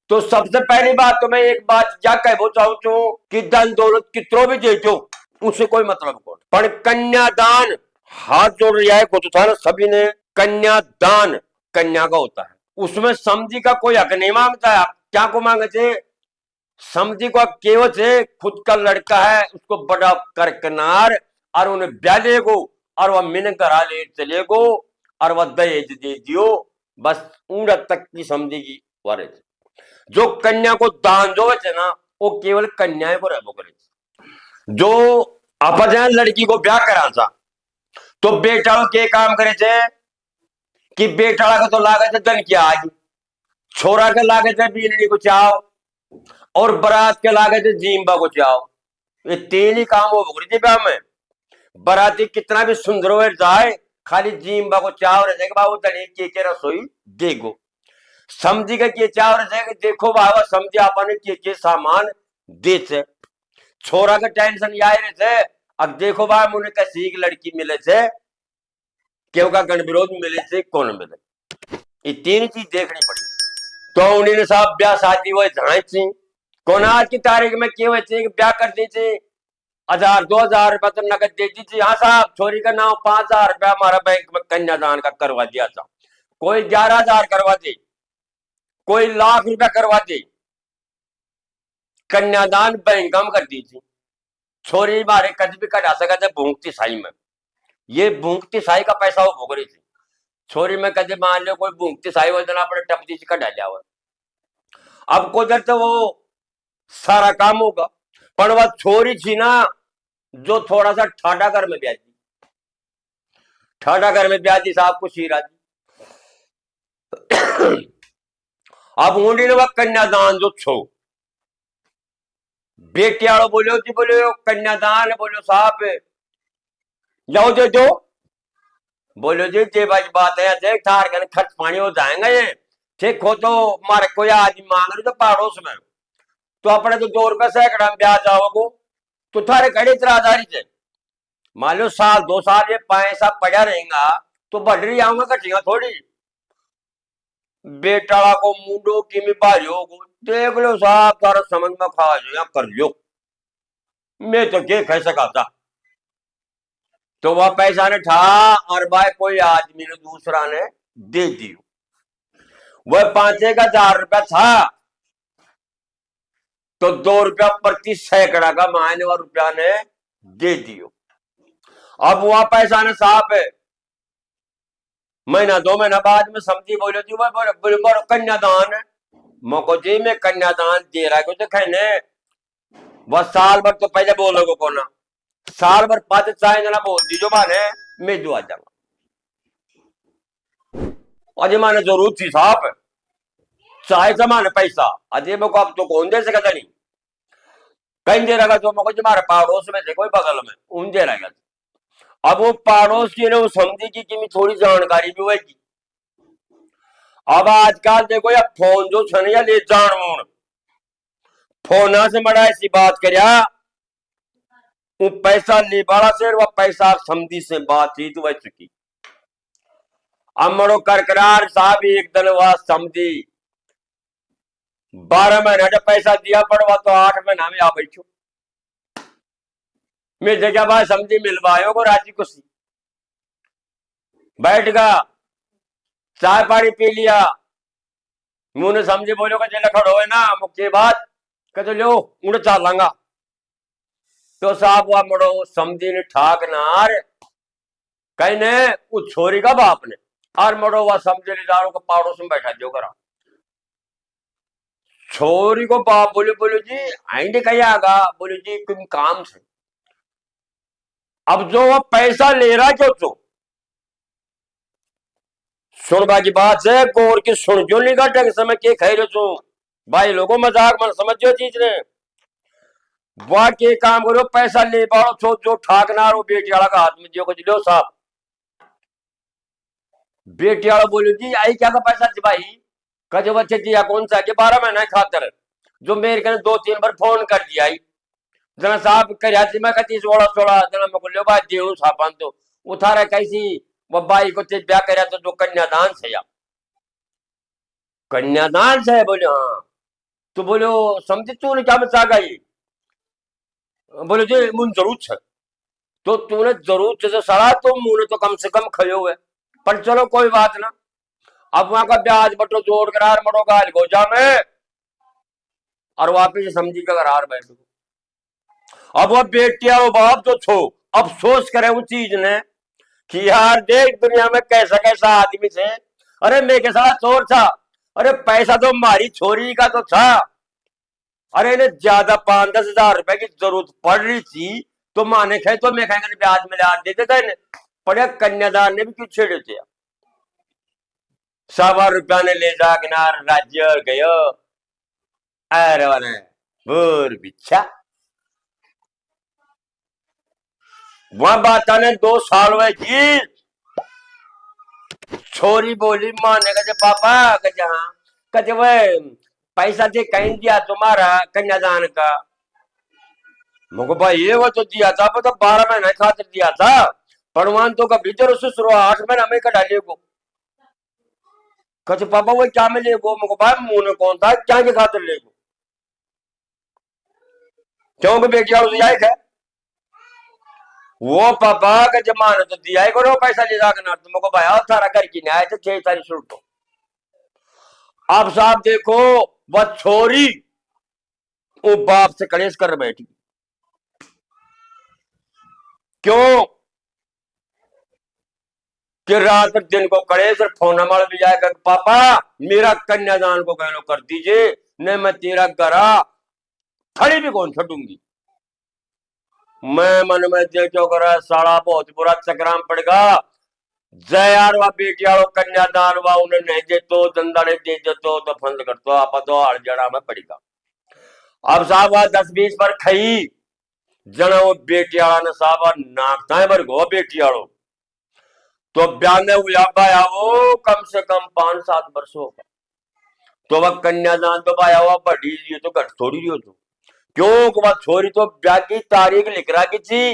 तो सबसे पहली बात तो मैं एक बात क्या कहना चाहूँ छू कि धन दौलत कितनो भी दे दो उससे कोई मतलब कौन, पर कन्यादान हाथ जोड़ रिया है को तो था ना सभी ने। कन्यादान कन्या का होता है, उसमें समझी का कोई हक नहीं मांगता है। आप क्या को मांगे थे? समझी को केवल से खुद का लड़का है उसको बड़ा करकनार और उन्हें ब्याह लेगो और वह मिन करा ले चलेगो और वह दहेज दे दियो, बस ऊंड तक की समझी की वारे थे। जो कन्या को दान दो है ना वो केवल कन्याएं को रहो करे। जो आपस में लड़की को ब्याह करा था तो बेटा के काम करे थे कि बेटा का तो लागत है धन की आग, छोरा के लागत है बीननी को चाव और बारात के लागत है जीम्बा को चाव। ये तीन ही काम हो रही थी ब्याह में। बाराती कितना भी सुंदर हो जाए खाली जीम्बा को चाव रहे बाबू धनी के रसोई देगो। समझी का के चाव रहे देखो बाबा समझी आपने के सामान दे से। छोरा का टेंशन ये रहे थे अब देखो बाबा मुझे कैसी एक लड़की मिले थे क्यों का गण विरोध मिले थे कौन मिले, ये तीन चीज देखनी पड़ी। तो उन्होंने साहब ब्याह शादी वो झांची कौन आज की तारीख में क्यों ब्याह कर दी थी 1000-2000 रुपया तो नगद दे दी थी। हाँ साहब छोरी का नाम 5000 रुपया हमारा बैंक में कन्यादान का करवा दिया था, कोई 11000 करवा दे, कोई लाख रुपया करवा दे। कन्यादान बैंक हम कर दी थी। छोरी मारे कद भी कटा सका थे भूखती साई में, ये भूखती साई का पैसा वो भोग रही थी। छोरी में कदे मान लो कोई भूखती साई वजह अपने टपदी से कटा लिया हुआ, अब कुदरत तो वो सारा काम होगा। पर वह छोरी थी ना जो थोड़ा सा ठाडा घर में ब्याजी, ठाडा घर में ब्याजी साहब को शीरा दी। अब ऊँडी ने वह कन्यादान जो छो बेटियाड़ो बोलो जी बोलो कन्यादान बोलो साहब जाओ दे दो बोलो जी जे बात है देख थार कन खर्च पानी हो जाएगा ये ठीक हो तो मारे कोई आदमी मांग रहे तो पड़ोस में तो अपने तो 2 रुपए सैकड़ा में ब्याह जाओगो तो थारे खड़ी इतरादारी से मान लो 1-2 साल ये पैसा पड़ा रहेगा तो बढ़ रही आऊंगा कटिंगा थोड़ी। बेटा को मुंडो की में बारियो देख लो साहब तारा समझ में खा जो कर लो, मैं तो क्या कह सका था। तो वह पैसा ने ठा और भाई कोई आदमी ने दूसरा ने दे दियो, वह 5,000 रुपया था तो 2 रुपया प्रति सैकड़ा का मायने और रुपया ने दे दियो। अब वह पैसा ने साहब महीना 2 महीना बाद में समझी बोलो जी बड़ो कन्यादान है मको जी में कन्यादान दे रहा है तो कहने वह साल भर तो पहले बोलोगे को ना साल भर 5 चाहे जना बोल दी जो माने मैं दुआ जाऊंगा अजय माने जरूरत थी साहब चाहे जमाने पैसा अजय को अब तो कौन दे सकता नहीं कहीं दे रहा जो मको तुम्हारे पड़ोस में से कोई बगल में उन दे रहेगा। अब वो पड़ोस की ने समझी की थोड़ी जानकारी भी होगी। अब आजकल देखो या फोन जो छन या ले जान मून फोना से बड़ा ऐसी बात करिया वो पैसा ले बड़ा से वह पैसा समझी से बातचीत वह चुकी। अब मरो करकरार साहब एक दिन वह समझी 12 महीना जब पैसा दिया पड़वा तो 8 महीना में आ बैठो मैं जगह बात समझी मिलवायो को राजी खुशी बैठ गया चाय पानी पी लिया मुंह ने समझे बोलो का जेल खड़ो है ना मुख्य बात कहते लो उड़ चालांगा तो साहब वह मरो समझी ने ठाक नार कहीं ने उस छोरी का बाप ने और मरो वह समझे रिदारों को पड़ोस में बैठा जो करा छोरी को बाप बोले बोलो जी आइंडे कहीं आगा बोलो जी तुम काम से अब जो वह पैसा ले रहा क्यों तो सुनबा की बात है गोर की सुन जो नहीं का समय के खाई रहे छो भाई लोगों मजाक मन समझो चीज ने वाह के काम करो पैसा ले पाओ छो जो ठाकनार हो बेटी वाला का हाथ में दियो को लो साहब बेटी वाला बोलो जी आई क्या का पैसा जी भाई कजो बच्चे दिया कौन सा के 12 महीना खातर जो मेरे कने 2-3 बार फोन कर दिया जना साहब कर मैं कती 16 जना मैं को लो बात देऊ साहब तो उठारा कैसी वो बाई को ब्याह कर तो जो कन्यादान से या कन्यादान से बोले हाँ तो बोलो समझे तूने क्या मचा गई? बोले जी मुझे जरूरत है। तो तूने जरूरत से सड़ा तो मुंह ने तो कम से कम खयो हुए। पर चलो कोई बात ना। अब वहां का ब्याज बटो जोड़ करार मरो गाल गोजा में और वापिस समझी का करार बैठो। अब वो बेटिया वो बाप जो छो अफसोस करे उस चीज ने कि यार देख दुनिया में कैसा कैसा आदमी थे। अरे मैं के साथ चोर था। अरे पैसा तो हमारी छोरी का तो था। अरे इन्हें ज्यादा 5-10 हजार रुपए की जरूरत पड़ रही थी तो माने खाए तो मैं खाएंगे ब्याज में ला देते थे इन्हें। पड़े कन्यादान ने भी क्यों छेड़े थे? 100 रुपया ने ले जा किनार राज्य गयो। अरे वाले बोर बिच्छा वहां बात ने 2 साल हुए जी। छोरी बोली माने कहे पापा कहे हाँ कहे वह पैसा दे कहीं दिया तुम्हारा कन्यादान का? मुझको भाई ये वो तो दिया था मतलब 12 महीने खातिर दिया था। परवान तो का भीतर उससे शुरू 8 महीना में कटा ले को। कहे पापा वो क्या में ले को? मुझको भाई मुंह ने कौन था क्या के खातिर ले को? क्योंकि बेटी वालों से है वो पापा का जमाना तो दिया ही करो पैसा ले जाकर तुमको भाई थारा घर की न्याय तो 6 सारी शुल्क। अब साहब देखो वह छोरी वो बाप से कलेश कर बैठी। क्यों कि रात दिन को कलेश फोन मार भी जाएगा पापा मेरा कन्यादान को कहलो कर दीजिए नहीं मैं तेरा गरा खड़ी भी कौन छूंगी। मैं मन में देखो करा साड़ा बहुत बुरा चक्राम पड़ेगा। जय यार वा बेटी वालों कन्यादान वा उन्हें नहीं दे तो दंदाड़े दे तो फंद कर तो आप तो हड़ जड़ा में पड़ेगा। अब साहब 10-20 पर खई जना वो बेटी वाला ने साहब नाकता है पर गो बेटी वालों तो ब्याने उलाबा वो कम से कम 5-7 वर्षों का। तो वह कन्यादान तो भाया हुआ बड़ी ये तो घट थोड़ी हो तो क्यों वह छोरी तो ब्याह की तारीख लिख रहा की थी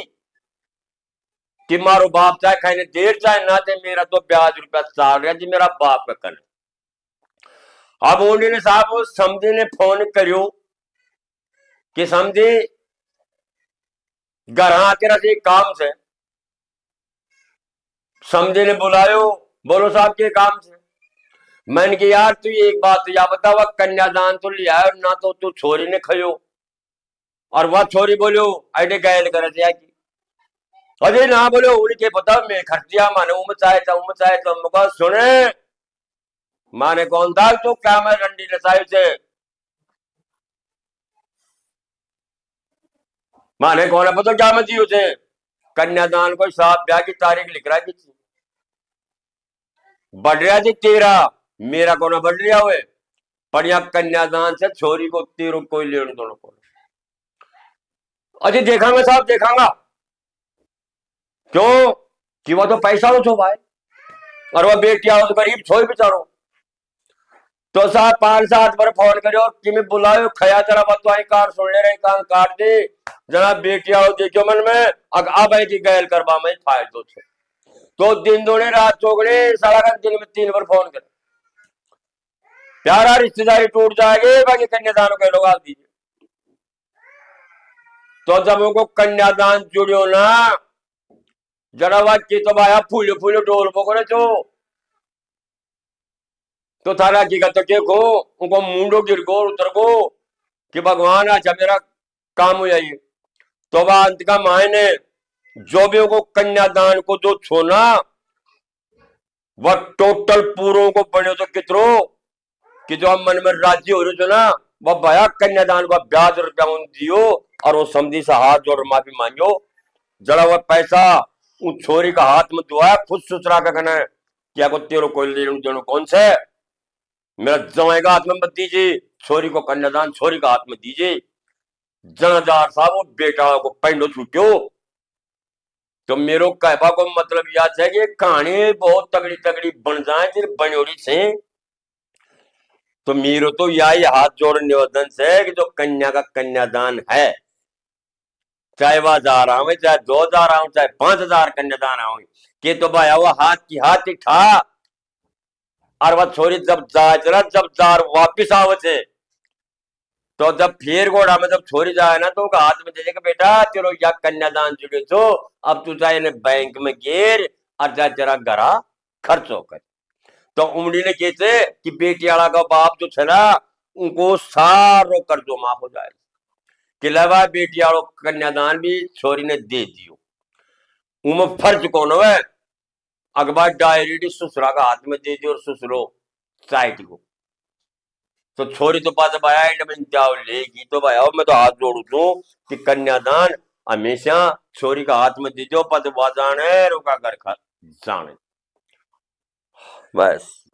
कि मारो बाप चाहे खाने देर चाहे ना दे मेरा तो ब्याज रुपया चाल रहा जी मेरा बाप का कन। अब उन्होंने साहब समझे ने फोन करियो कि समझे घर आके रखे काम से समझे ने बुलायो बोलो साहब के काम से। मैंने कि यार तू एक बात या बतावा कन्यादान तो लिया है ना तो तू छोरी ने खयो और वह छोरी बोलो अरे गैल कर की अरे ना बोलो उनके पता मैं खर्चिया माने उम चाहे मुका सुने माने कौन था तो क्या मैं रंडी नसाई से माने कौन है पता क्या मैं जी उसे कन्यादान को साहब ब्याह की तारीख लिख रहा है बढ़ रहा जी तेरा मेरा कौन बढ़ रहा हुए पर यहाँ कन्यादान से छोरी को तेरो कोई लेने दोनों को अजी देखांगा साहब देखांगा क्यों कि वो तो पैसा हो छो भाई और वह बेटिया तो गरीब छो बेचारो। तो साहब 5-7 बार फोन करो कि मैं बुलायो खया तेरा बतवाई कार सुन ले रहे काम काट दे जना बेटिया देखो मन में अब आई की गैल करवा में फायर तो दिन दोने रात चौगड़े सारा दिन में 3 बार फोन कर प्यारा रिश्तेदारी टूट जाएगी बाकी कन्यादान के लोग आ दीजिए। तो जब उनको कन्यादान जुड़ियो ना जरा की तो भाया फूल फूल डोल बोले तो थारा हकीकत के को उनको मुंडो गिर गो उतर गो कि भगवान अच्छा मेरा काम हो जाइए। तो वह अंत का मायने जो भी उनको कन्यादान को जो छोना वह टोटल पूरों को बने तो कितरो कि जो हम मन में राज्य हो रहे ना वह भया कन्यादान का ब्याज रुपया दियो और वो समझी से हाथ जोड़ माफी मांगो जरा वह पैसा उस छोरी का हाथ में दुआ खुद सुसरा का कहना है क्या को तेरो कोई लेने कौन से मेरा जमाई का हाथ में मत दीजिए छोरी को कन्यादान छोरी का हाथ में दीजिए। जनाजार साहब वो बेटा को पेंडो छूट्यो तो मेरो कहबा को मतलब याद है कि कहानी बहुत तगड़ी तगड़ी बन जाए फिर बनोड़ी से। तो मेरो तो यही हाथ जोड़ निवेदन से कि जो कन्या का कन्यादान है चाहे वह 1000 आवे चाहे 2000 आवे चाहे 5000 कन्यादान आवे कि तो भाई वो हाथ की हाथ ही ठा और वह छोरी जब जब जार वापिस आवे तो जब फिर घोड़ा में जब छोरी जाए ना तो उसका हाथ में दे देगा, बेटा चलो या कन्यादान जुड़े तो अब तू चाहे ने बैंक में गिर और जा जरा घरा खर्च होकर। तो उमड़ी ने कहते कि बेटी वाला का बाप जो थे ना उनको सारो कर्जो माफ हो जाए कि लवा बेटी वालों कन्यादान भी छोरी ने दे दियो। उमें फर्ज कौन है, अखबार डायरेक्ट ससुरा का हाथ में दे दियो और ससुरो साइड को। तो छोरी तो पास आया में जाओ लेगी तो भाई आओ, मैं तो हाथ जोड़ू तू कि कन्यादान हमेशा छोरी का हाथ में दे दो, पद जाने रोका कर खा जाने बस।